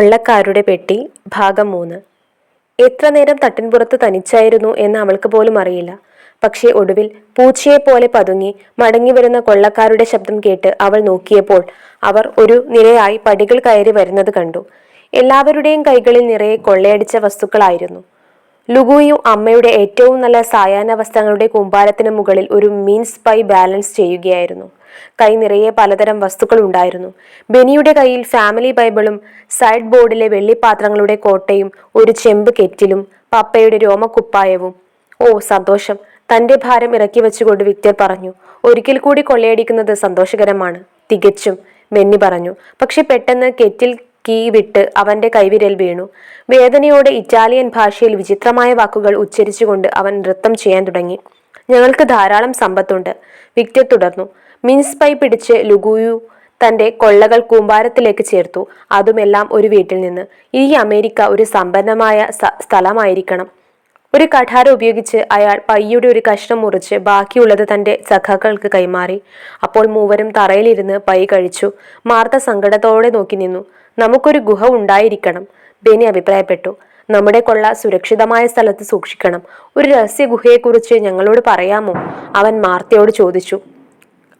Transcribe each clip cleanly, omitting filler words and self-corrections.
കൊള്ളക്കാരുടെ പെട്ടി ഭാഗം 3. എത്ര നേരം തട്ടിൻപുറത്ത് തനിച്ചായിരുന്നു എന്ന് അവൾക്ക് പോലും അറിയില്ല. പക്ഷേ ഒടുവിൽ പൂച്ചയെപ്പോലെ പതുങ്ങി മടങ്ങിവരുന്ന കൊള്ളക്കാരുടെ ശബ്ദം കേട്ട് അവൾ നോക്കിയപ്പോൾ അവർ ഒരു നിരയായി പടികൾ കയറി വരുന്നത് കണ്ടു. എല്ലാവരുടെയും കൈകളിൽ നിറയെ കൊള്ളയടിച്ച വസ്തുക്കളായിരുന്നു. ലുഗുയു അമ്മയുടെ ഏറ്റവും നല്ല സായാഹ്ന വസ്ത്രങ്ങളുടെ കൂമ്പാരത്തിന് മുകളിൽ ഒരു മീൻസ് പൈ ബാലൻസ് ചെയ്യുകയായിരുന്നു. കൈ നിറയെ പലതരം വസ്തുക്കൾ ഉണ്ടായിരുന്നു. ബെനിയുടെ കയ്യിൽ ഫാമിലി ബൈബിളും സൈഡ് ബോർഡിലെ വെള്ളിപ്പാത്രങ്ങളുടെ കോട്ടയും ഒരു ചെമ്പ് കെറ്റിലും പപ്പയുടെ രോമക്കുപ്പായവും. ഓ സന്തോഷം! തന്റെ ഭാരം ഇറക്കി വെച്ചുകൊണ്ട് വിക്ടർ പറഞ്ഞു. ഒരിക്കൽ കൂടി കൊള്ളയടിക്കുന്നത് സന്തോഷകരമാണ്. തികച്ചും, ബെന്നി പറഞ്ഞു. പക്ഷെ പെട്ടെന്ന് കെറ്റിൽ കീ വിട്ട് അവന്റെ കൈവിരൽ വീണു. വേദനയോടെ ഇറ്റാലിയൻ ഭാഷയിൽ വിചിത്രമായ വാക്കുകൾ ഉച്ചരിച്ചുകൊണ്ട് അവൻ നൃത്തം ചെയ്യാൻ തുടങ്ങി. ഞങ്ങൾക്ക് ധാരാളം സമ്പത്തുണ്ട്, വിക്ടർ തുടർന്നു. മിൻസ് പൈ പിടിച്ച് ലുഗുയു തന്റെ കൊള്ളകൾ കൂമ്പാരത്തിലേക്ക് ചേർത്തു. അതുമെല്ലാം ഒരു വീട്ടിൽ നിന്ന്. ഈ അമേരിക്ക ഒരു സമ്പന്നമായ സ്ഥലമായിരിക്കണം. ഒരു കഠാര ഉപയോഗിച്ച് അയാൾ പയ്യുടെ ഒരു കഷ്ണം മുറിച്ച് ബാക്കിയുള്ളത് തന്റെ സഖാക്കൾക്ക് കൈമാറി. അപ്പോൾ മൂവരും തറയിലിരുന്ന് പൈ കഴിച്ചു. മാർത്ത സങ്കടത്തോടെ നോക്കി നിന്നു. നമുക്കൊരു ഗുഹ ഉണ്ടായിരിക്കണം, ബെനി അഭിപ്രായപ്പെട്ടു. നമ്മുടെ കൊള്ള സുരക്ഷിതമായ സ്ഥലത്ത് സൂക്ഷിക്കണം. ഒരു രഹസ്യ ഗുഹയെക്കുറിച്ച് ഞങ്ങളോട് പറയാമോ? അവൻ മാർത്തയോട് ചോദിച്ചു.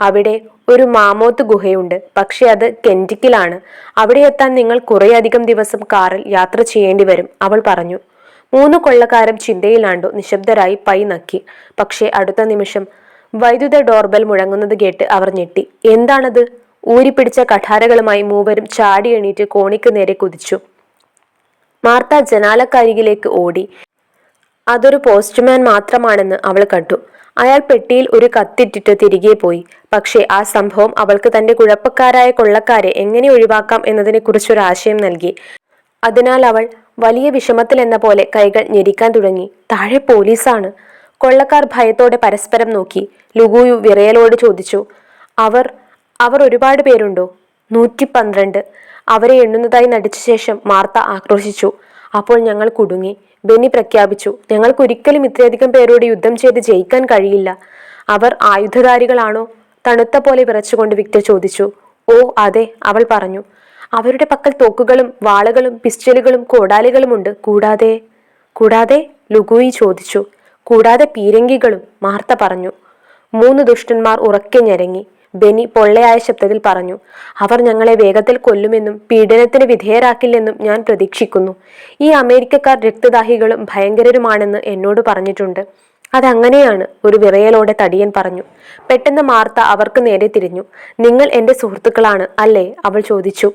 അവിടെ ഒരു മാമോത്ത് ഗുഹയുണ്ട്, പക്ഷെ അത് കെന്റിക്കിലാണ്. അവിടെ എത്താൻ നിങ്ങൾ കുറേയധികം ദിവസം കാറിൽ യാത്ര ചെയ്യേണ്ടി വരും, അവൾ പറഞ്ഞു. 3 കൊള്ളക്കാരും ചിന്തയിലാണ്ടു നിശബ്ദരായി പൈ നക്കി. പക്ഷേ അടുത്ത നിമിഷം വൈദ്യുത ഡോർബെൽ മുഴങ്ങുന്നത് കേട്ട് അവർ ഞെട്ടി. എന്താണത്? ഊരിപ്പിടിച്ച കഠാരകളുമായി മൂവരും ചാടി എണീറ്റ് കോണിക്ക് നേരെ കുതിച്ചു. മാർത്ത ജനാലക്കരികിലേക്ക് ഓടി. അതൊരു പോസ്റ്റ്മാൻ മാത്രമാണെന്ന് അവൾ കണ്ടു. അയാൾ പെട്ടിയിൽ ഒരു കത്തിട്ടിട്ട് തിരികെ പോയി. പക്ഷേ ആ സംഭവം അവൾക്ക് തന്റെ കുഴപ്പക്കാരായ കൊള്ളക്കാരെ എങ്ങനെ ഒഴിവാക്കാം എന്നതിനെക്കുറിച്ചൊരാശയം നൽകി. അതിനാൽ അവൾ വലിയ വിഷമത്തിലെന്ന പോലെ കൈകൾ ഞെരിക്കാൻ തുടങ്ങി. താഴെ പോലീസാണ്. കൊള്ളക്കാർ ഭയത്തോടെ പരസ്പരം നോക്കി. ലുഗുയു വിറയലോട് ചോദിച്ചു. അവർ ഒരുപാട് പേരുണ്ടോ? 112. അവരെ എണ്ണുന്നതായി നടിച്ച ശേഷം മാർത്ത ആക്രോശിച്ചു. അപ്പോൾ ഞങ്ങൾ കുടുങ്ങി, ബെന്നി പ്രഖ്യാപിച്ചു. ഞങ്ങൾക്കൊരിക്കലും ഇത്രയധികം പേരോട് യുദ്ധം ചെയ്ത് ജയിക്കാൻ കഴിയില്ല. അവർ ആയുധധാരികളാണോ? തണുത്ത പോലെ വിറച്ചുകൊണ്ട് വിക്ടർ ചോദിച്ചു. ഓ അതെ, അവൾ പറഞ്ഞു. അവരുടെ പക്കൽ തോക്കുകളും വാളുകളും പിസ്റ്റലുകളും കോടാലികളുമുണ്ട്. കൂടാതെ ലുഗുയി ചോദിച്ചു. കൂടാതെ പീരങ്കികളും, മാർത്ത പറഞ്ഞു. 3 ദുഷ്ടന്മാർ ഉറക്കെ ഞരങ്ങി. ബെനി പൊള്ളയായ ശബ്ദത്തിൽ പറഞ്ഞു. അവർ ഞങ്ങളെ വേഗത്തിൽ കൊല്ലുമെന്നും പീഡനത്തിന് വിധേയരാക്കില്ലെന്നും ഞാൻ പ്രതീക്ഷിക്കുന്നു. ഈ അമേരിക്കക്കാർ രക്തദാഹികളും ഭയങ്കരരുമാണെന്ന് എന്നോട് പറഞ്ഞിട്ടുണ്ട്. അതങ്ങനെയാണ്, ഒരു വിറയലോടെ തടിയൻ പറഞ്ഞു. പെട്ടെന്ന് മാർത്ത അവർക്ക് നേരെ തിരിഞ്ഞു. നിങ്ങൾ എന്റെ സുഹൃത്തുക്കളാണ് അല്ലേ? അവൾ ചോദിച്ചു.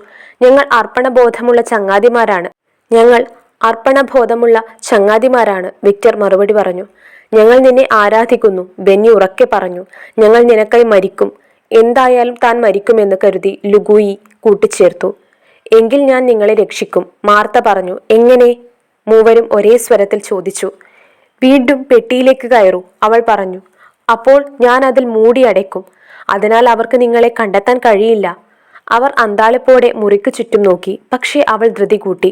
ഞങ്ങൾ അർപ്പണബോധമുള്ള ചങ്ങാതിമാരാണ്, വിക്ടർ മറുപടി പറഞ്ഞു. ഞങ്ങൾ നിന്നെ ആരാധിക്കുന്നു, ബെന്നി ഉറക്കെ പറഞ്ഞു. ഞങ്ങൾ നിനക്കായി മരിക്കും. എന്തായാലും താൻ മരിക്കുമെന്ന് കരുതി ലുഗുയി കൂട്ടിച്ചേർത്തു. എങ്കിൽ ഞാൻ നിങ്ങളെ രക്ഷിക്കും, മാർത്ത പറഞ്ഞു. എങ്ങനെ? മൂവരും ഒരേ സ്വരത്തിൽ ചോദിച്ചു. വീണ്ടും പെട്ടിയിലേക്ക് കയറൂ, അവൾ പറഞ്ഞു. അപ്പോൾ ഞാൻ അതിൽ മൂടി അടയ്ക്കും. അതിനാൽ അവർക്ക് നിങ്ങളെ കണ്ടെത്താൻ കഴിയില്ല. അവർ അന്താളിപ്പോടെ മുറിക്ക് ചുറ്റും നോക്കി. പക്ഷേ അവൾ ധൃതി കൂട്ടി.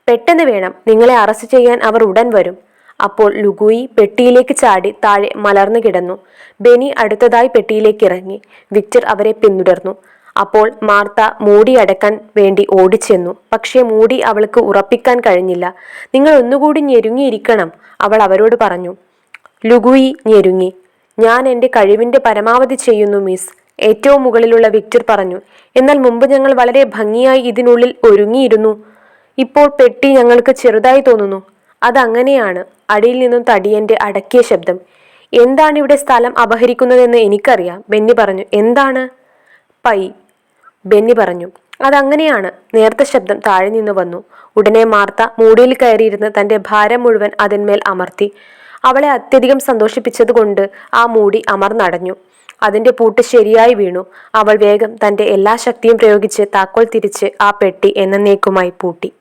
പെട്ടെന്ന് വേണം, നിങ്ങളെ അറസ്റ്റ് ചെയ്യാൻ അവർ ഉടൻ വരും. അപ്പോൾ ലുഗുയി പെട്ടിയിലേക്ക് ചാടി താഴെ മലർന്നു കിടന്നു. ബെനി അടുത്തതായി പെട്ടിയിലേക്ക് ഇറങ്ങി. വിക്ടർ അവരെ പിന്തുടർന്നു. അപ്പോൾ മാർത്ത മൂടി അടക്കാൻ വേണ്ടി ഓടിച്ചെന്നു. പക്ഷേ മൂടി അവൾക്ക് ഉറപ്പിക്കാൻ കഴിഞ്ഞില്ല. നിങ്ങൾ ഒന്നുകൂടി ഞെരുങ്ങിയിരിക്കണം, അവൾ അവരോട് പറഞ്ഞു. ലുഗുയി ഞെരുങ്ങി. ഞാൻ എൻ്റെ കഴിവിൻ്റെ പരമാവധി ചെയ്യുന്നു മിസ്, ഏറ്റവും മുകളിലുള്ള വിക്ടർ പറഞ്ഞു. എന്നാൽ മുമ്പ് ഞങ്ങൾ വളരെ ഭംഗിയായി ഇതിനുള്ളിൽ ഒരുങ്ങിയിരുന്നു. ഇപ്പോൾ പെട്ടി ഞങ്ങൾക്ക് ചെറുതായി തോന്നുന്നു. അതങ്ങനെയാണ്, അടിയിൽ നിന്നും തടിയന്റെ അടക്കിയ ശബ്ദം. എന്താണ് ഇവിടെ സ്ഥലം അപഹരിക്കുന്നതെന്ന് എനിക്കറിയാം, ബെന്നി പറഞ്ഞു. എന്താണ്? പൈ, ബെന്നി പറഞ്ഞു. അതങ്ങനെയാണ്. നേർത്ത ശബ്ദം താഴെ നിന്ന് വന്നു. ഉടനെ മാർത്ത മൂടിയിൽ കയറിയിരുന്ന് തന്റെ ഭാരം മുഴുവൻ അതിന്മേൽ അമർത്തി. അവളെ അത്യധികം സന്തോഷിപ്പിച്ചതുകൊണ്ട് ആ മൂടി അമർന്നടഞ്ഞു. അതിന്റെ പൂട്ട് ശരിയായി വീണു. അവൾ വേഗം തന്റെ എല്ലാ ശക്തിയും പ്രയോഗിച്ച് താക്കോൽ തിരിച്ച് ആ പെട്ടി എന്നേക്കുമായി പൂട്ടി.